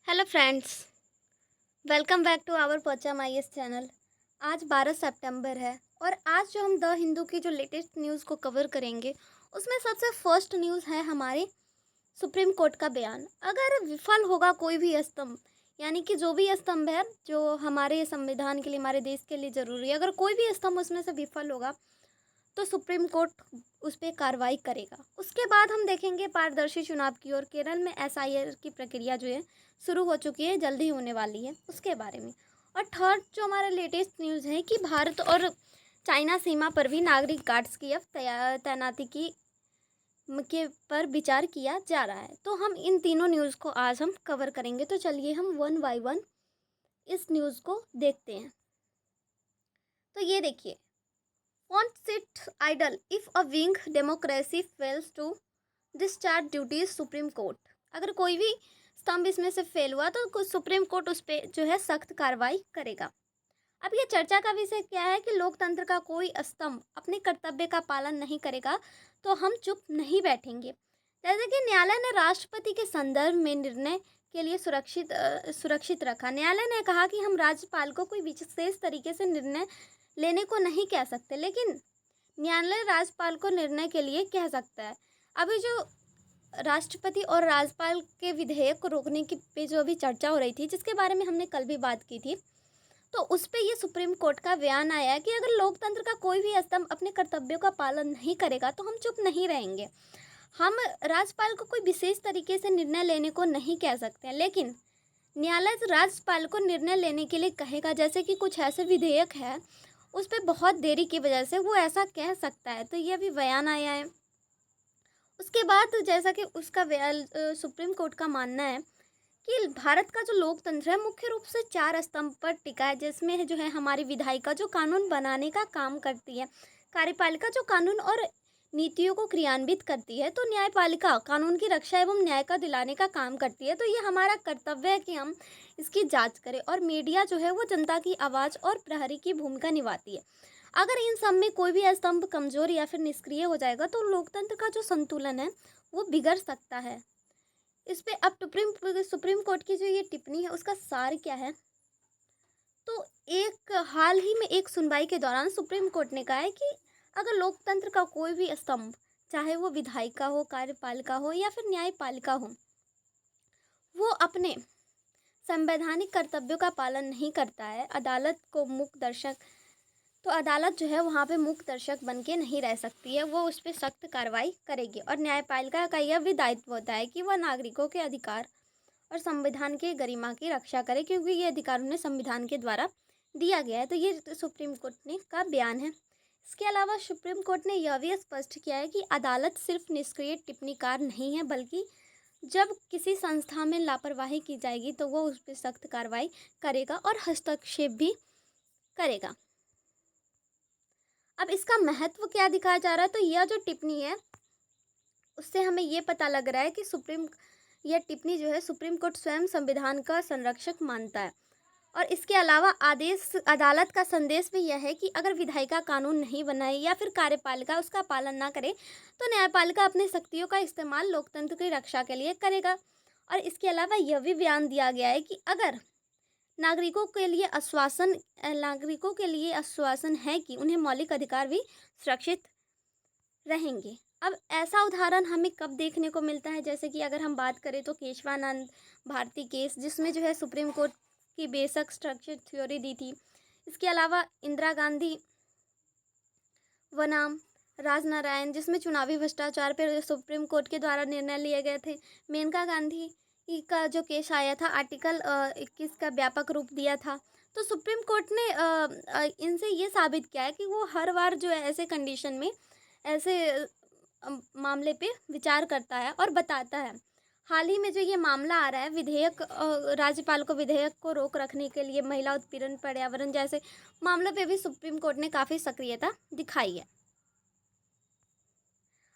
Hello friends, welcome back to our पचाम IAS channel. आज 12 सितंबर है और आज जो हम द हिंदू की जो लेटेस्ट न्यूज़ को कवर करेंगे उसमें सबसे फर्स्ट न्यूज़ है हमारे सुप्रीम कोर्ट का बयान। अगर विफल होगा कोई भी स्तंभ, यानी कि जो भी स्तंभ है जो हमारे संविधान के लिए, हमारे देश के लिए ज़रूरी है, अगर कोई भी स्तंभ उसमें से विफल होगा तो सुप्रीम कोर्ट उस पर कार्रवाई करेगा। उसके बाद हम देखेंगे पारदर्शी चुनाव की ओर। केरल में एसआईआर की प्रक्रिया जो है शुरू हो चुकी है, जल्दी होने वाली है, उसके बारे में। और थर्ड जो हमारा लेटेस्ट न्यूज़ है कि भारत और चाइना सीमा पर भी नागरिक गार्ड्स की अब तैनाती की के पर विचार किया जा रहा है। तो हम इन तीनों न्यूज़ को आज हम कवर करेंगे। तो चलिए हम वन बाय वन इस न्यूज़ को देखते हैं। तो ये देखिए, won't sit idle if a wing democracy fails to discharge duties supreme court. अगर कोई भी स्तंभ इसमें से फेल हुआ तो सुप्रीम कोर्ट उस पर जो है सख्त कार्रवाई करेगा। अब ये चर्चा का विषय क्या है कि लोकतंत्र का कोई स्तंभ अपने कर्तव्य का पालन नहीं करेगा तो हम चुप नहीं बैठेंगे। जैसे कि न्यायालय ने राष्ट्रपति के संदर्भ में निर्णय के लिए सुरक्षित रखा। न्यायालय ने कहा कि हम राज्यपाल को कोई विशेष तरीके से निर्णय लेने को नहीं कह सकते, लेकिन न्यायालय राज्यपाल को निर्णय के लिए कह सकता है। अभी जो राष्ट्रपति और राज्यपाल के विधेयक को रोकने की पे जो अभी चर्चा हो रही थी, जिसके बारे में हमने कल भी बात की थी, तो उस पर ये सुप्रीम कोर्ट का बयान आया है कि अगर लोकतंत्र का कोई भी स्तंभ अपने कर्तव्यों का पालन नहीं करेगा तो हम चुप नहीं रहेंगे। हम राज्यपाल को कोई विशेष तरीके से निर्णय लेने को नहीं कह सकते हैं, लेकिन न्यायालय राज्यपाल को निर्णय लेने के लिए कहेगा। जैसे कि कुछ ऐसे विधेयक है उस पर बहुत देरी की वजह से वो ऐसा कह सकता है, तो ये अभी बयान आया है। उसके बाद जैसा कि उसका सुप्रीम कोर्ट का मानना है कि भारत का जो लोकतंत्र है मुख्य रूप से 4 स्तंभ पर टिका है, जिसमें जो है हमारी विधायिका जो कानून बनाने का काम करती है, कार्यपालिका जो कानून और नीतियों को क्रियान्वित करती है, तो न्यायपालिका कानून की रक्षा एवं न्याय का दिलाने का काम करती है। तो ये हमारा कर्तव्य है कि हम इसकी जांच करें। और मीडिया जो है वो जनता की आवाज़ और प्रहरी की भूमिका निभाती है। अगर इन सब में कोई भी स्तंभ कमजोर या फिर निष्क्रिय हो जाएगा तो लोकतंत्र का जो संतुलन है वो बिगड़ सकता है। इस पे अब सुप्रीम कोर्ट की जो ये टिप्पणी है उसका सार क्या है, तो एक हाल ही में एक सुनवाई के दौरान सुप्रीम कोर्ट ने कहा है कि अगर लोकतंत्र का कोई भी स्तंभ, चाहे वो विधायिका हो, कार्यपालिका हो या फिर न्यायपालिका हो, वो अपने संवैधानिक कर्तव्यों का पालन नहीं करता है, अदालत को मूक दर्शक, तो अदालत जो है वहाँ पे मूक दर्शक बन के नहीं रह सकती है, वो उस पर सख्त कार्रवाई करेगी। और न्यायपालिका का यह भी दायित्व होता है कि वह नागरिकों के अधिकार और संविधान के गरिमा की रक्षा करे, क्योंकि ये अधिकार उन्हें संविधान के द्वारा दिया गया है। तो ये सुप्रीम कोर्ट ने का बयान है। इसके अलावा सुप्रीम कोर्ट ने यह भी स्पष्ट किया है कि अदालत सिर्फ निष्क्रिय टिप्पणीकार नहीं है, बल्कि जब किसी संस्था में लापरवाही की जाएगी तो वो उस पर सख्त कार्रवाई करेगा और हस्तक्षेप भी करेगा। अब इसका महत्व क्या दिखाया जा रहा है, तो यह जो टिप्पणी है उससे हमें ये पता लग रहा है कि यह टिप्पणी जो है सुप्रीम कोर्ट स्वयं संविधान का संरक्षक मानता है। और इसके अलावा अदालत का संदेश भी यह है कि अगर विधायिका कानून नहीं बनाए या फिर कार्यपालिका उसका पालन ना करे तो न्यायपालिका अपनी शक्तियों का इस्तेमाल लोकतंत्र की रक्षा के लिए करेगा। और इसके अलावा यह भी बयान दिया गया है कि अगर नागरिकों के लिए आश्वासन है कि उन्हें मौलिक अधिकार भी सुरक्षित रहेंगे। अब ऐसा उदाहरण हमें कब देखने को मिलता है, जैसे कि अगर हम बात करें तो केशवानंद भारती केस, जिसमें जो है सुप्रीम कोर्ट की बेसिक स्ट्रक्चर थ्योरी दी थी। इसके अलावा इंदिरा गांधी बनाम राजनारायण, जिसमें चुनावी भ्रष्टाचार पर सुप्रीम कोर्ट के द्वारा निर्णय लिए गए थे। मेनका गांधी का जो केस आया था, आर्टिकल 21 का व्यापक रूप दिया था। तो सुप्रीम कोर्ट ने इनसे ये साबित किया है कि वो हर बार जो है ऐसे कंडीशन में ऐसे मामले पे विचार करता है और बताता है। हाल ही में जो ये मामला आ रहा है राज्यपाल को विधेयक को रोक रखने के लिए, महिला उत्पीड़न, पर्यावरण जैसे मामलों पे भी सुप्रीम कोर्ट ने काफ़ी सक्रियता दिखाई है।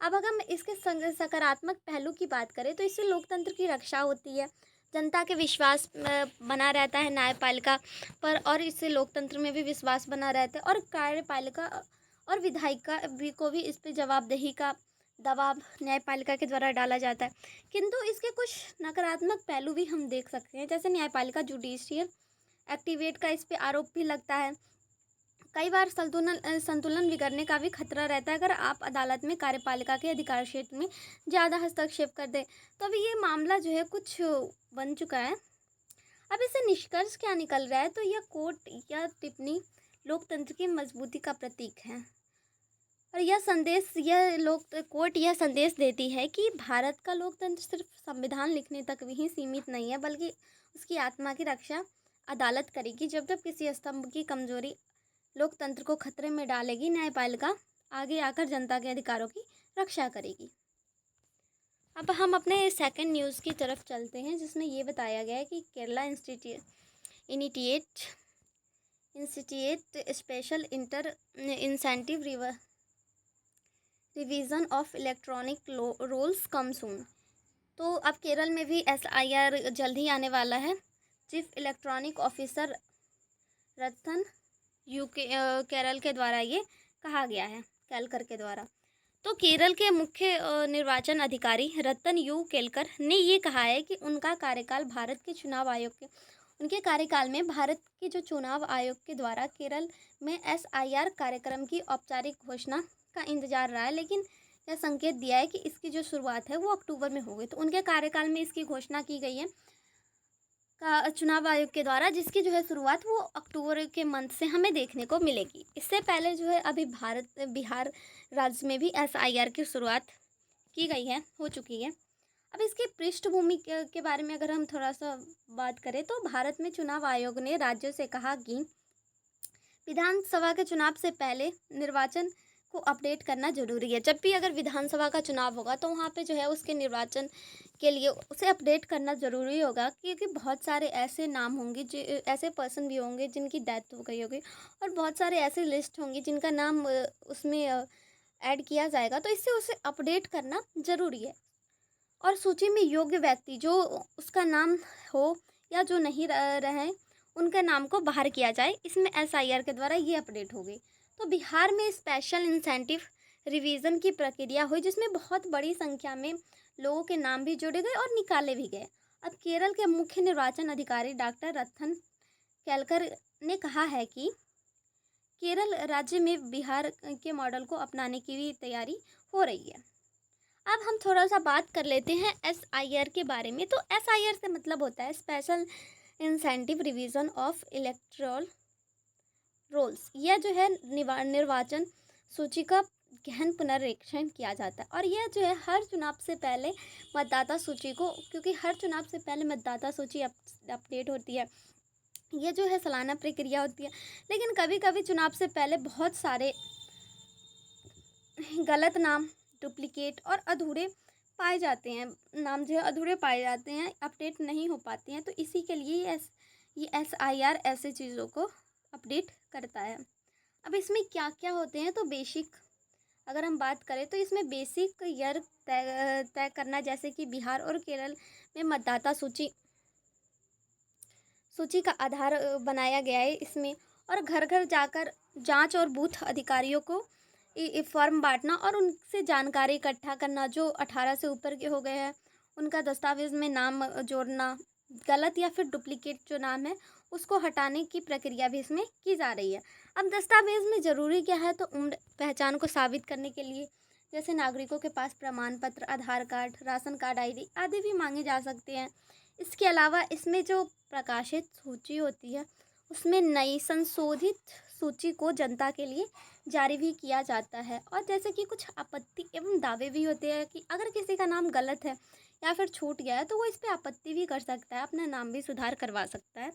अब अगर हम इसके सकारात्मक पहलू की बात करें तो इससे लोकतंत्र की रक्षा होती है, जनता के विश्वास बना रहता है न्यायपालिका पर, और इससे लोकतंत्र में भी विश्वास बना रहता है। और कार्यपालिका और विधायिका भी को भी इस पर जवाबदेही का दबाव न्यायपालिका के द्वारा डाला जाता है। किंतु इसके कुछ नकारात्मक पहलू भी हम देख सकते हैं, जैसे न्यायपालिका जुडिशियल एक्टिवेट का इस पे आरोप भी लगता है। कई बार संतुलन बिगड़ने का भी खतरा रहता है अगर आप अदालत में कार्यपालिका के अधिकार क्षेत्र में ज़्यादा हस्तक्षेप कर दें। तो अभी ये मामला जो है कुछ बन चुका है। अब इससे निष्कर्ष क्या निकल रहा है, तो यह कोर्ट या टिप्पणी लोकतंत्र की मजबूती का प्रतीक है। और कोर्ट यह संदेश देती है कि भारत का लोकतंत्र सिर्फ संविधान लिखने तक भी ही सीमित नहीं है, बल्कि उसकी आत्मा की रक्षा अदालत करेगी। जब जब किसी स्तंभ की कमजोरी लोकतंत्र को खतरे में डालेगी, न्यायपालिका आगे आकर जनता के अधिकारों की रक्षा करेगी। अब हम अपने सेकंड न्यूज़ की तरफ चलते हैं, जिसमें ये बताया गया है कि Kerala institute special incentive revision of electronic rolls come soon. तो अब केरल में भी SIR जल्द ही आने वाला है। चीफ इलेक्ट्रॉनिक ऑफिसर रतन केरल के द्वारा ये कहा गया है, केलकर के द्वारा। तो केरल के मुख्य निर्वाचन अधिकारी रतन केलकर ने ये कहा है कि उनके कार्यकाल में भारत के जो चुनाव आयोग के द्वारा केरल में SIR कार्यक्रम की औपचारिक घोषणा का इंतजार रहा है, लेकिन यह संकेत दिया है कि इसकी जो शुरुआत है वो अक्टूबर में होगी। तो उनके कार्यकाल में इसकी घोषणा की गई है चुनाव आयोग के द्वारा, जिसकी जो है शुरुआत वो अक्टूबर के मंथ से हमें देखने को मिलेगी। इससे पहले जो है अभी बिहार राज्य में भी SIR की शुरुआत की गई है, हो चुकी है। अब इसकी पृष्ठभूमि के बारे में अगर हम थोड़ा सा बात करें, तो भारत में चुनाव आयोग ने राज्यों से कहा कि विधानसभा के चुनाव से पहले निर्वाचन को अपडेट करना जरूरी है। जब भी अगर विधानसभा का चुनाव होगा तो वहाँ पे जो है उसके निर्वाचन के लिए उसे अपडेट करना ज़रूरी होगा, क्योंकि बहुत सारे ऐसे नाम होंगे, ऐसे पर्सन भी होंगे जिनकी डेथ हो गई होगी, और बहुत सारे ऐसे लिस्ट होंगी जिनका नाम उसमें ऐड किया जाएगा। तो इससे उसे अपडेट करना ज़रूरी है। और सूची में योग्य व्यक्ति जो उसका नाम हो या जो नहीं रहे, उनके नाम को बाहर किया जाए। इसमें SIR के द्वारा ये अपडेट हो गई। तो बिहार में स्पेशल इंसेंटिव रिवीजन की प्रक्रिया हुई, जिसमें बहुत बड़ी संख्या में लोगों के नाम भी जोड़े गए और निकाले भी गए। अब केरल के मुख्य निर्वाचन अधिकारी डॉक्टर रतन केलकर ने कहा है कि केरल राज्य में बिहार के मॉडल को अपनाने की भी तैयारी हो रही है। अब हम थोड़ा सा बात कर लेते हैं SIR के बारे में। तो SIR से मतलब होता है special incentive revision of electoral rolls. यह जो है निर्वाचन सूची का गहन पुनरीक्षण किया जाता है, और यह जो है हर चुनाव से पहले मतदाता सूची को, क्योंकि हर चुनाव से पहले मतदाता सूची अपडेट होती है, यह जो है सालाना प्रक्रिया होती है। लेकिन कभी कभी चुनाव से पहले बहुत सारे गलत नाम, डुप्लीकेट और अधूरे पाए जाते हैं, नाम जो है अधूरे पाए जाते हैं, अपडेट नहीं हो पाते हैं। तो इसी के लिए ये SIR ऐसे चीज़ों को अपडेट करता है। अब इसमें क्या क्या होते हैं, तो बेसिक अगर हम बात करें तो इसमें बेसिक ईयर तय करना, जैसे कि बिहार और केरल में मतदाता सूची का आधार बनाया गया है इसमें। और घर घर जाकर जांच और बूथ अधिकारियों को फॉर्म बांटना और उनसे जानकारी इकट्ठा करना। जो 18 से ऊपर के हो गए हैं उनका दस्तावेज़ में नाम जोड़ना, गलत या फिर डुप्लीकेट जो नाम है उसको हटाने की प्रक्रिया भी इसमें की जा रही है। अब दस्तावेज़ में ज़रूरी क्या है, तो उम्र, पहचान को साबित करने के लिए जैसे नागरिकों के पास प्रमाण पत्र, आधार कार्ड, राशन कार्ड, ID आदि भी मांगे जा सकते हैं। इसके अलावा इसमें जो प्रकाशित सूची होती है उसमें नई संशोधित सूची को जनता के लिए जारी भी किया जाता है। और जैसे कि कुछ आपत्ति एवं दावे भी होते हैं कि अगर किसी का नाम गलत है या फिर छूट गया है तो वो इस पर आपत्ति भी कर सकता है, अपना नाम भी सुधार करवा सकता है।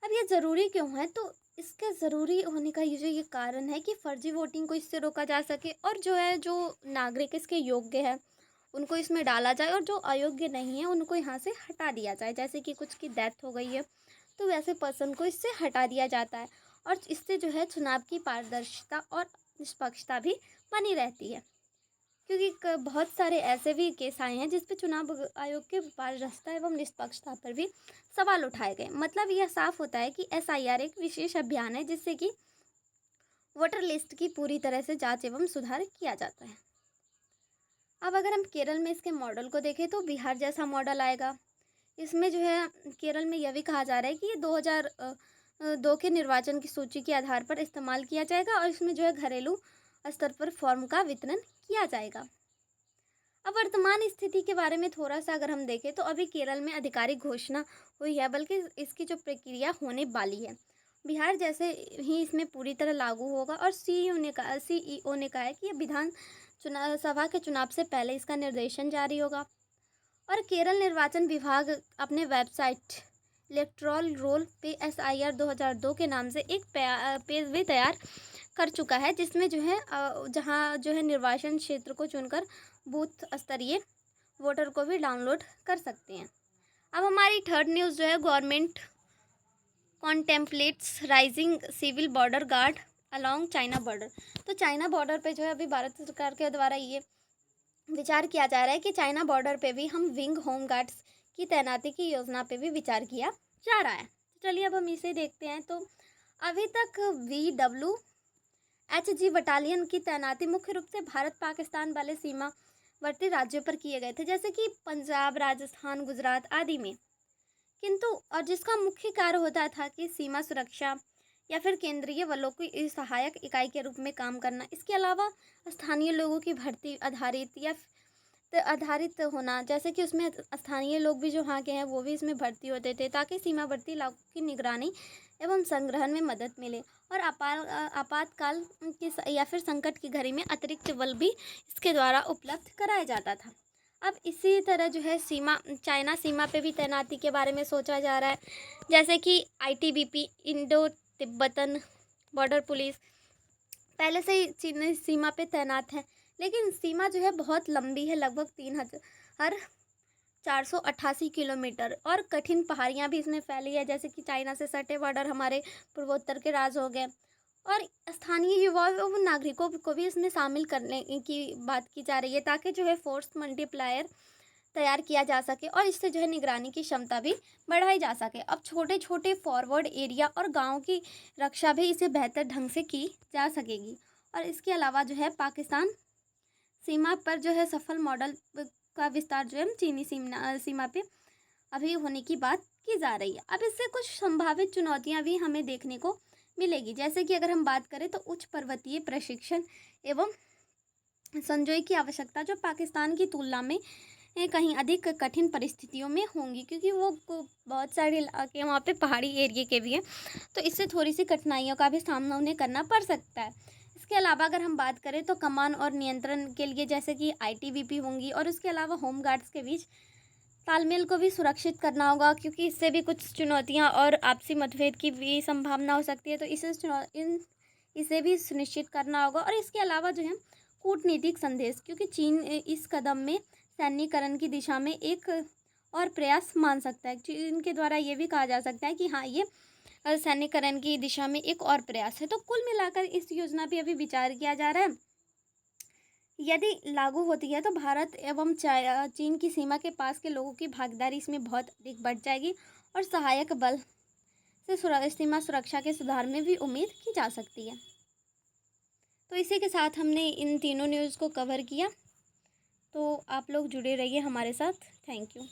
अब ये ज़रूरी क्यों है, तो इसके ज़रूरी होने का ये कारण है कि फर्जी वोटिंग को इससे रोका जा सके, और जो नागरिक इसके योग्य है उनको इसमें डाला जाए, और जो अयोग्य नहीं है उनको यहाँ से हटा दिया जाए। जैसे कि कुछ की डेथ हो गई है तो वैसे पर्सन को इससे हटा दिया जाता है, और इससे जो है चुनाव की पारदर्शिता और निष्पक्षता भी बनी रहती है। क्योंकि बहुत सारे ऐसे भी केस आए हैं जिस पे चुनाव आयोग के पारदर्शिता एवं निष्पक्षता पर भी सवाल उठाए गए। मतलब यह साफ होता है कि SIR एक विशेष अभियान है जिससे कि वोटर लिस्ट की पूरी तरह से जांच एवं सुधार किया जाता है। अब अगर हम केरल में इसके मॉडल को देखें तो बिहार जैसा मॉडल आएगा। इसमें जो है केरल में यह भी कहा जा रहा है कि ये 2002 के निर्वाचन की सूची के आधार पर इस्तेमाल किया जाएगा और इसमें जो है घरेलू स्तर पर फॉर्म का वितरण किया जाएगा। अब वर्तमान स्थिति के बारे में थोड़ा सा अगर हम देखें तो अभी केरल में आधिकारिक घोषणा हुई है, बल्कि इसकी जो प्रक्रिया होने वाली है। बिहार जैसे ही इसमें पूरी तरह लागू होगा और सीईओ ने कहा है कि ये विधान चुनाव सभा के चुनाव से पहले इसका निर्देशन जारी होगा। और केरल निर्वाचन विभाग अपने वेबसाइट इलेक्ट्रॉल रोल PSIR 2002 के नाम से एक पेज भी तैयार कर चुका है, जिसमें जो है जहां जो है निर्वाचन क्षेत्र को चुनकर बूथ स्तरीय वोटर को भी डाउनलोड कर सकते हैं। अब हमारी थर्ड न्यूज़ जो है, government contemplates raising civil border guard along China border. तो चाइना बॉर्डर पे जो है अभी भारत सरकार के द्वारा ये विचार किया जा रहा है कि चाइना बॉर्डर पे भी हम विंग होम गार्ड्स की तैनाती की योजना पे भी विचार किया जा रहा है। तो चलिए अब हम इसे देखते हैं। तो अभी तक VWHG बटालियन की तैनाती मुख्य रूप से भारत पाकिस्तान वाले सीमावर्ती राज्यों पर किए गए थे, जैसे कि पंजाब, राजस्थान, गुजरात आदि में। किंतु और जिसका मुख्य कार्य होता था कि सीमा सुरक्षा या फिर केंद्रीय बलों की सहायक इकाई के रूप में काम करना। इसके अलावा स्थानीय लोगों की भर्ती आधारित होना, जैसे कि उसमें स्थानीय लोग भी जो वहाँ के हैं वो भी इसमें भर्ती होते थे, ताकि सीमावर्ती इलाकों की निगरानी एवं संग्रहण में मदद मिले। और आपातकाल की या फिर संकट की घड़ी में अतिरिक्त बल भी इसके द्वारा उपलब्ध कराया जाता था। अब इसी तरह जो है चाइना सीमा पे भी तैनाती के बारे में सोचा जा रहा है, जैसे कि ITBP Indo Tibetan border police पहले से ही चीनी सीमा पे तैनात है, लेकिन सीमा जो है बहुत लंबी है, लगभग 3488 किलोमीटर, और कठिन पहाड़ियाँ भी इसमें फैली है, जैसे कि चाइना से सटे बॉर्डर हमारे पूर्वोत्तर के राज्य हो गए। और स्थानीय युवाओं एवं नागरिकों को भी इसमें शामिल करने की बात की जा रही है, ताकि जो है फोर्स मल्टीप्लायर तैयार किया जा सके और इससे जो है निगरानी की क्षमता भी बढ़ाई जा सके। अब छोटे छोटे फॉरवर्ड एरिया और गाँव की रक्षा भी इसे बेहतर ढंग से की जा सकेगी। और इसके अलावा जो है पाकिस्तान सीमा पर जो है सफल मॉडल का विस्तार जो है चीनी सीमा पे अभी होने की बात की जा रही है। अब इससे कुछ संभावित चुनौतियां भी हमें देखने को मिलेगी, जैसे कि अगर हम बात करें तो उच्च पर्वतीय प्रशिक्षण एवं संजोए की आवश्यकता जो पाकिस्तान की तुलना में कहीं अधिक कठिन परिस्थितियों में होंगी, क्योंकि वो बहुत सारे इलाके वहाँ पे पहाड़ी एरिया के भी हैं, तो इससे थोड़ी सी कठिनाइयों का भी सामना उन्हें करना पड़ सकता है। इसके अलावा अगर हम बात करें तो कमान और नियंत्रण के लिए जैसे कि ITBP होंगी, और उसके अलावा होम गार्ड्स के बीच तालमेल को भी सुरक्षित करना होगा, क्योंकि इससे भी कुछ चुनौतियाँ और आपसी मतभेद की भी संभावना हो सकती है, तो इसे भी सुनिश्चित करना होगा। और इसके अलावा जो है कूटनीतिक संदेश, क्योंकि चीन इस कदम में सैन्यकरण की दिशा में एक और प्रयास मान सकता है। चीन के द्वारा ये भी कहा जा सकता है कि हाँ, ये सैन्यकरण की दिशा में एक और प्रयास है। तो कुल मिलाकर इस योजना पे अभी विचार किया जा रहा है। यदि लागू होती है तो भारत एवं चीन की सीमा के पास के लोगों की भागीदारी इसमें बहुत अधिक बढ़ जाएगी, और सहायक बल से सीमा सुरक्षा के सुधार में भी उम्मीद की जा सकती है। तो इसी के साथ हमने इन तीनों न्यूज़ को कवर किया। तो आप लोग जुड़े रहिए हमारे साथ। Thank you.